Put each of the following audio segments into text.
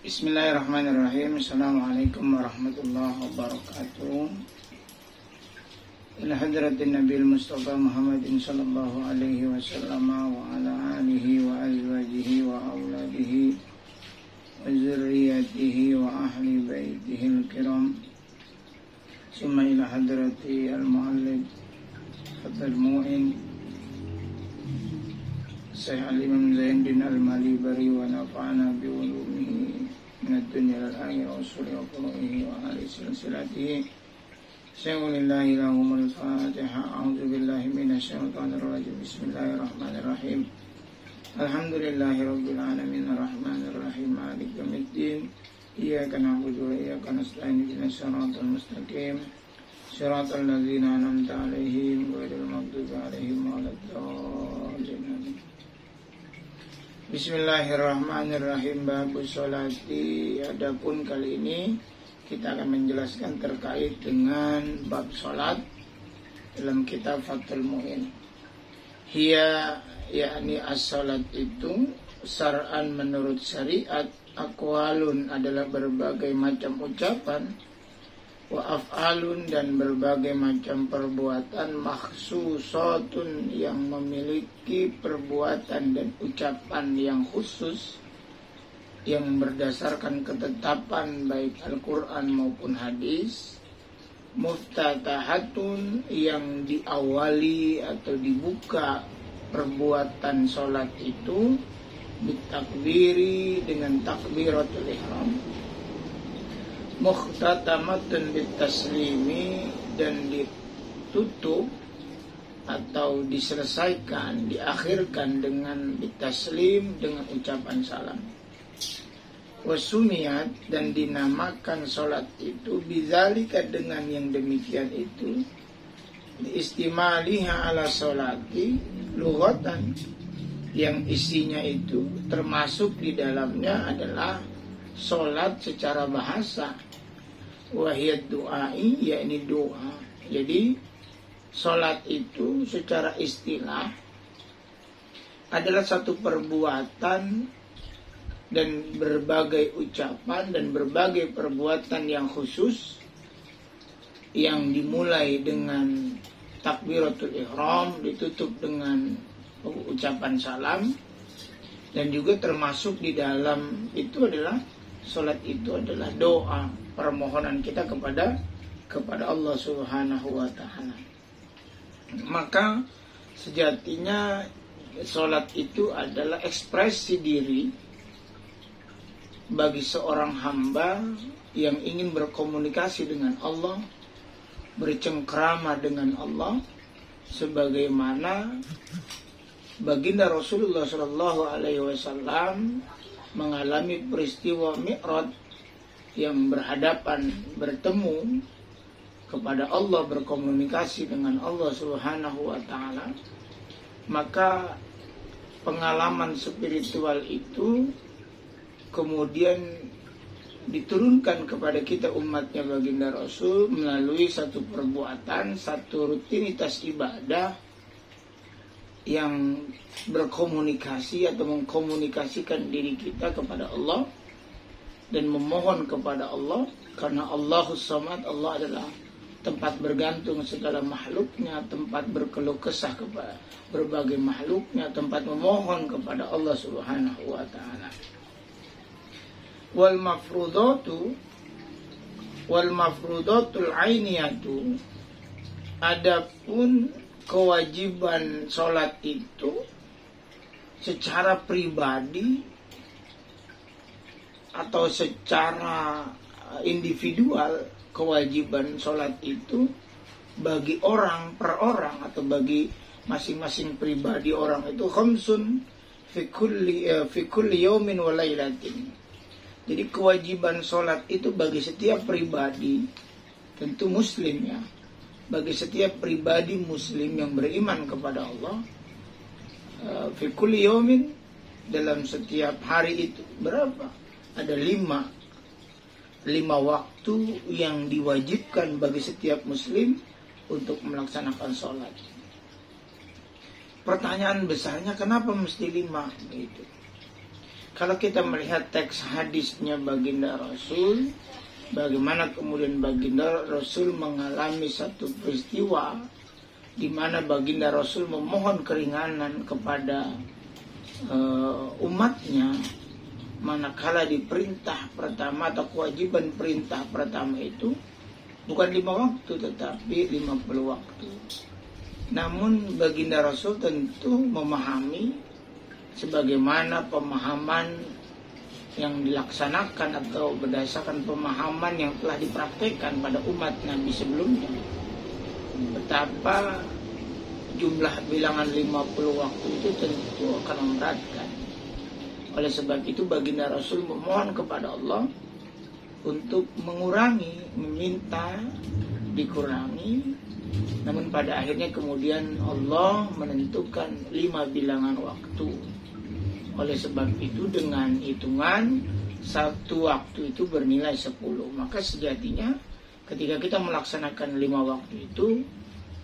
Bismillahirrahmanirrahim. Assalamualaikum warahmatullahi wabarakatuh. Ila hadratin Nabil Mustafa Muhammadin sallallahu alaihi wasallam wa ala alihi wa azwajihi wa auladihi wa zurriyatihi wa ahli baitihi al-kiram. Summa ila hadrati al-muallif Fathul Mu'in Syekh Al-Imam Zainuddin Al-Malibari wa nafa'ana bi ulumihi min ad-dunya wal akhirah wa usuli wa furu'ihi wa ahli silsilatihi. Syai'ulillahi lahumul fatiha. A'udzu billahi minasy syaithanir rajim. Bismillahirrahmanirrahim. Alhamdulillahi rabbil alamin arrahmanir rahim maliki yaumiddin. Iyyaka na'budu wa iyyaka nasta'in ihdinas siratal mustaqim. Shiratal ladzina an'amta 'alaihim ghairil maghdubi 'alaihim waladdallin. Bismillahirrahmanirrahim. Babus sholati. Adapun kali ini kita akan menjelaskan terkait dengan bab sholat dalam kitab Fathul Mu'in. Hiya yakni as-sholat itu syar'an menurut syariat, aqwalun adalah berbagai macam ucapan, wa af'alun dan berbagai macam perbuatan, makhsusatun yang memiliki perbuatan dan ucapan yang khusus yang berdasarkan ketetapan baik Al-Quran maupun hadis, muftatahatun yang diawali atau dibuka perbuatan sholat itu bitakbiri dengan takbiratul ihram, mukhtatamatun bitaslimi dan ditutup atau diselesaikan, diakhirkan dengan bitaslim dengan ucapan salam. Wasumiyat dan dinamakan sholat itu bidzalika dengan yang demikian itu, istimaliha ala sholati lughatan yang isinya itu termasuk di dalamnya adalah sholat secara bahasa, wahiyat du'ai yakni doa. Jadi sholat itu secara istilah adalah satu perbuatan dan berbagai ucapan dan berbagai perbuatan yang khusus yang dimulai dengan takbiratul ihram, ditutup dengan ucapan salam, dan juga termasuk di dalam itu adalah sholat itu adalah doa, permohonan kita kepada Allah Subhanahu wa ta'ala. Maka sejatinya sholat itu adalah ekspresi diri bagi seorang hamba yang ingin berkomunikasi dengan Allah, bercengkrama dengan Allah, sebagaimana baginda Rasulullah SAW mengalami peristiwa Mi'raj yang bertemu kepada Allah, berkomunikasi dengan Allah Subhanahu wa ta'ala. Maka pengalaman spiritual itu kemudian diturunkan kepada kita umatnya baginda Rasul melalui satu perbuatan, satu rutinitas ibadah yang berkomunikasi atau mengkomunikasikan diri kita kepada Allah dan memohon kepada Allah, karena Allahus Samad, Allah adalah tempat bergantung segala makhluknya, tempat berkeluh kesah kepada berbagai makhluknya, tempat memohon kepada Allah Subhanahu wa ta'ala. Wal mafrudatul ainiyatu, adapun kewajiban sholat itu secara pribadi atau secara individual, kewajiban sholat itu bagi orang per orang atau bagi masing-masing pribadi orang itu khamsun fi kulli yawmin wa lailatin. Jadi kewajiban sholat itu bagi setiap pribadi, tentu muslim ya, bagi setiap pribadi muslim yang beriman kepada Allah, fi kulli yawmin, dalam setiap hari itu berapa? Ada 5 waktu yang diwajibkan bagi setiap muslim untuk melaksanakan sholat. Pertanyaan besarnya, kenapa mesti 5 gitu? Kalau kita melihat teks hadisnya baginda Rasul, bagaimana kemudian baginda Rasul mengalami satu peristiwa di mana baginda Rasul memohon keringanan kepada umatnya, manakala di perintah pertama atau kewajiban perintah pertama itu bukan 5 waktu tetapi 50 waktu. Namun baginda Rasul tentu memahami sebagaimana pemahaman yang dilaksanakan atau berdasarkan pemahaman yang telah dipraktekkan pada umat Nabi sebelumnya, betapa jumlah bilangan 50 waktu itu tentu akan memberatkan. Oleh sebab itu baginda Rasul memohon kepada Allah untuk mengurangi, meminta dikurangi. Namun pada akhirnya kemudian Allah menentukan 5 bilangan waktu. Oleh sebab itu dengan hitungan satu waktu itu bernilai 10. Maka sejatinya ketika kita melaksanakan 5 waktu itu,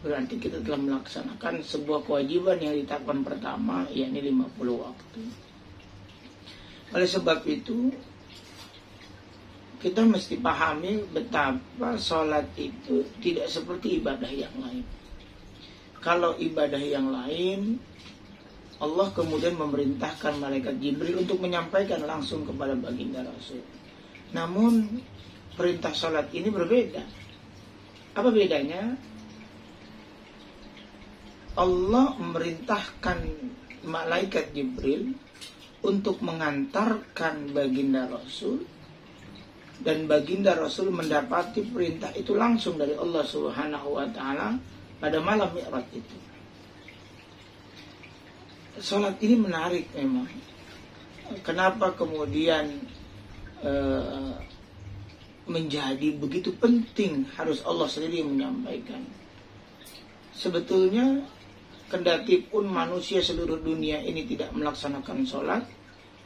berarti kita telah melaksanakan sebuah kewajiban yang ditetapkan pertama, yakni 50 waktu. Oleh sebab itu kita mesti pahami betapa sholat itu tidak seperti ibadah yang lain. Kalau ibadah yang lain, Allah kemudian memerintahkan malaikat Jibril untuk menyampaikan langsung kepada baginda Rasul. Namun perintah sholat ini berbeda. Apa bedanya? Allah memerintahkan malaikat Jibril untuk mengantarkan baginda Rasul, dan baginda Rasul mendapati perintah itu langsung dari Allah Subhanahu wa Ta'ala pada malam Mi'raj itu. Salat ini menarik memang. Kenapa kemudian menjadi begitu penting harus Allah sendiri menyampaikan? Sebetulnya kendati pun manusia seluruh dunia ini tidak melaksanakan sholat,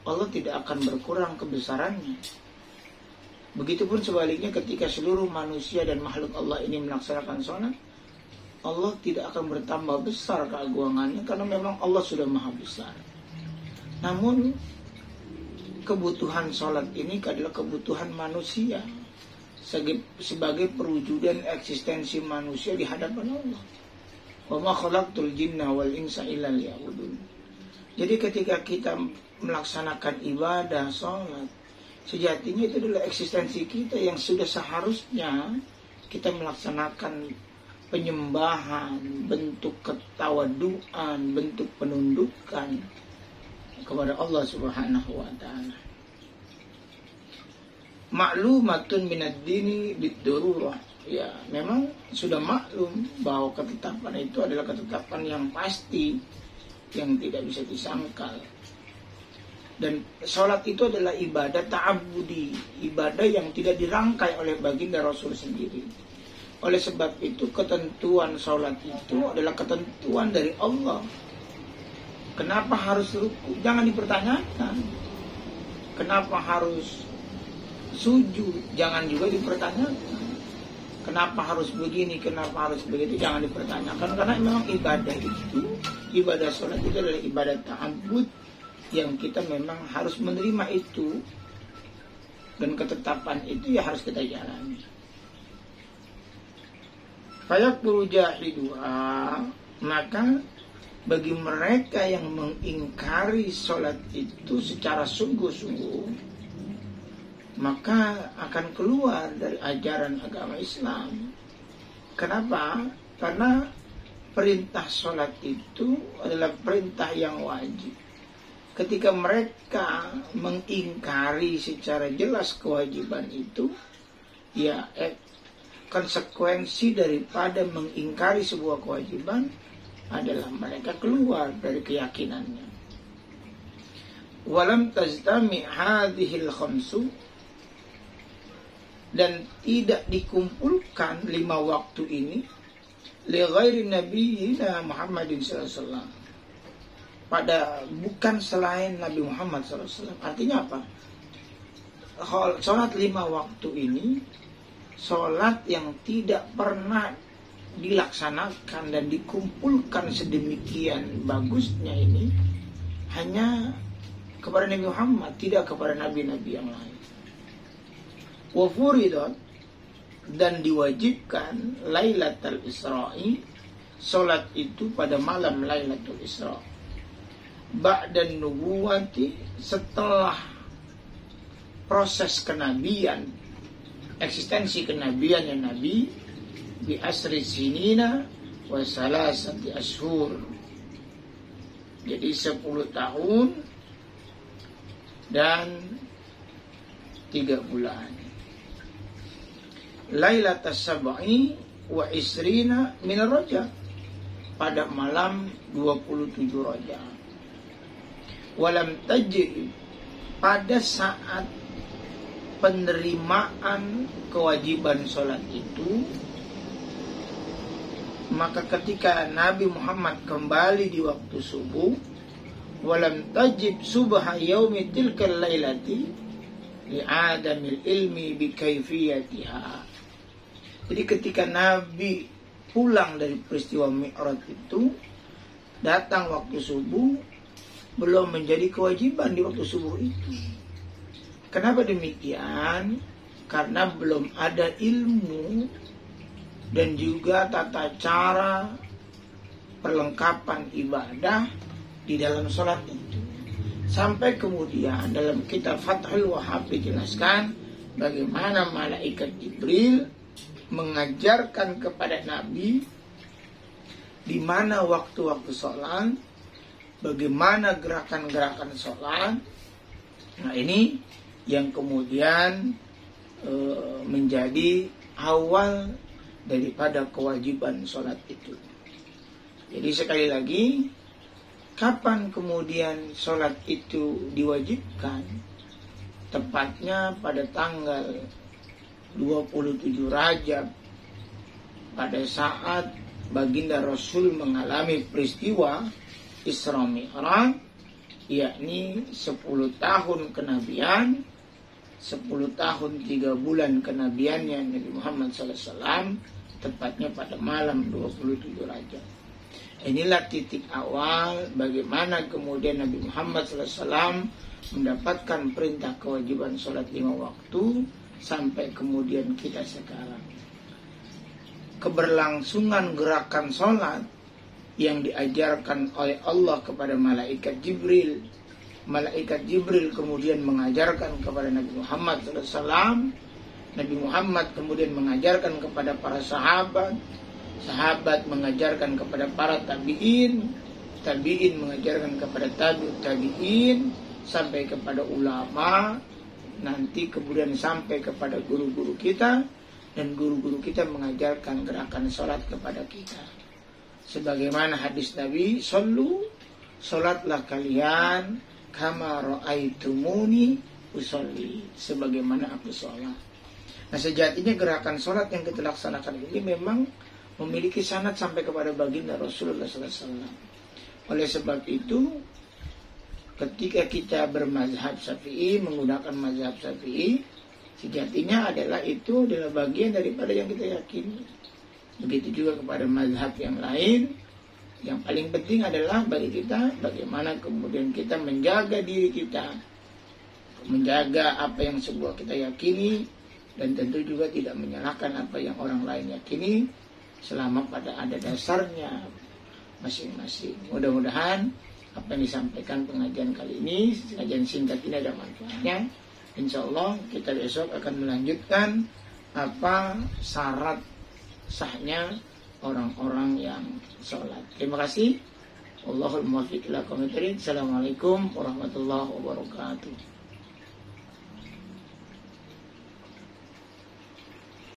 Allah tidak akan berkurang kebesarannya. Begitupun sebaliknya ketika seluruh manusia dan makhluk Allah ini melaksanakan sholat, Allah tidak akan bertambah besar keagungannya karena memang Allah sudah maha besar. Namun kebutuhan sholat ini adalah kebutuhan manusia sebagai perwujudan eksistensi manusia di hadapan Allah. Wa ma khalaqtul jinna wal insa illa liya'budun. Jadi ketika kita melaksanakan ibadah sholat, sejatinya itu adalah eksistensi kita yang sudah seharusnya kita melaksanakan penyembahan, bentuk ketawaduan, bentuk penundukan kepada Allah Subhanahu wa Ta'ala. Maklumatun minad dini bid-dururah. Ya, memang sudah maklum bahwa ketetapan itu adalah ketetapan yang pasti, yang tidak bisa disangkal. Dan sholat itu adalah ibadah ta'abudi, ibadah yang tidak dirangkai oleh baginda Rasul sendiri. Oleh sebab itu ketentuan sholat itu adalah ketentuan dari Allah. Kenapa harus ruku? Jangan dipertanyakan. Kenapa harus sujud? Jangan juga dipertanyakan. Kenapa harus begini? Kenapa harus begitu? Jangan dipertanyakan. Karena memang ibadah itu, ibadah sholat itu adalah ibadah ta'abbud yang kita memang harus menerima itu. Dan ketetapan itu ya harus kita jalani. Fayaqulu jahiduha, maka bagi mereka yang mengingkari sholat itu secara sungguh-sungguh, maka akan keluar dari ajaran agama Islam. Kenapa? Karena perintah sholat itu adalah perintah yang wajib. Ketika mereka mengingkari secara jelas kewajiban itu, ya konsekuensi daripada mengingkari sebuah kewajiban adalah mereka keluar dari keyakinannya. Walam tajtami hadhil khamsu, dan tidak dikumpulkan 5 waktu ini li ghairi nabiyina Muhammadin sallallahu alaihi wasallam, pada bukan selain Nabi Muhammad sallallahu alaihi wasallam. Artinya apa? Salat 5 waktu ini sholat yang tidak pernah dilaksanakan dan dikumpulkan sedemikian bagusnya ini hanya kepada Nabi Muhammad, tidak kepada nabi-nabi yang lain. Wa furidat, dan diwajibkan Lailatul Isra'i, salat itu pada malam Lailatul Isra, ba'dan nubuwati, setelah proses kenabian, eksistensi kenabiannya Nabi, bi asri sinina wa salasati ashur, jadi 10 tahun dan 3 bulan. Lailatul Sab'i wa isrina min Rajab, pada malam 27 Rajab. Walam tajib, pada saat penerimaan kewajiban sholat itu, maka ketika Nabi Muhammad kembali di waktu subuh, walam tajib subha yaumi tilkal lailati li'adamil ilmi bi kaifiyatiha. Jadi ketika Nabi pulang dari peristiwa Mi'raj itu, datang waktu subuh, belum menjadi kewajiban di waktu subuh itu. Kenapa demikian? Karena belum ada ilmu dan juga tata cara perlengkapan ibadah di dalam sholat itu. Sampai kemudian dalam kitab Fathul Wahhab dijelaskan bagaimana malaikat Jibril mengajarkan kepada Nabi di mana waktu-waktu sholat, bagaimana gerakan-gerakan sholat. Nah, ini yang kemudian menjadi awal daripada kewajiban sholat itu. Jadi sekali lagi, kapan kemudian sholat itu diwajibkan? Tepatnya pada tanggal 27 Rajab, pada saat baginda Rasul mengalami peristiwa Isra Mi'raj, yakni 10 tahun kenabian, 10 tahun 3 bulan kenabiannya Nabi Muhammad SAW, tepatnya pada malam 27 Rajab. Inilah titik awal bagaimana kemudian Nabi Muhammad SAW mendapatkan perintah kewajiban sholat 5 waktu, sampai kemudian kita sekarang. Keberlangsungan gerakan sholat yang diajarkan oleh Allah kepada malaikat Jibril. Malaikat Jibril kemudian mengajarkan kepada Nabi Muhammad SAW. Nabi Muhammad kemudian mengajarkan kepada para sahabat. Sahabat mengajarkan kepada para tabi'in. Tabi'in mengajarkan kepada tabi'in. Sampai kepada ulama. Nanti kemudian sampai kepada guru-guru kita. Dan guru-guru kita mengajarkan gerakan sholat kepada kita. Sebagaimana hadis Nabi, Sallu, sholatlah kalian kama ra'aitumuni usolli, sebagaimana aku sholat. Nah, sejatinya gerakan sholat yang kita laksanakan ini memang memiliki sanad sampai kepada baginda Rasulullah SAW. Oleh sebab itu, ketika kita bermazhab Syafi'i, menggunakan mazhab Syafi'i, sejatinya itu adalah bagian daripada yang kita yakini. Begitu juga kepada mazhab yang lain. Yang paling penting adalah bagi kita bagaimana kemudian kita menjaga diri kita, menjaga apa yang sebuah kita yakini, dan tentu juga tidak menyalahkan apa yang orang lain yakini, selama pada ada dasarnya masing-masing. Mudah-mudahan apa yang disampaikan pengajian kali ini, pengajian singkat ini ada manfaatnya. Insya Allah kita besok akan melanjutkan apa syarat sahnya orang-orang yang sholat. Terima kasih. Wallahul muwaffiq ila aqwamit thoriq. Assalamualaikum warahmatullahi wabarakatuh.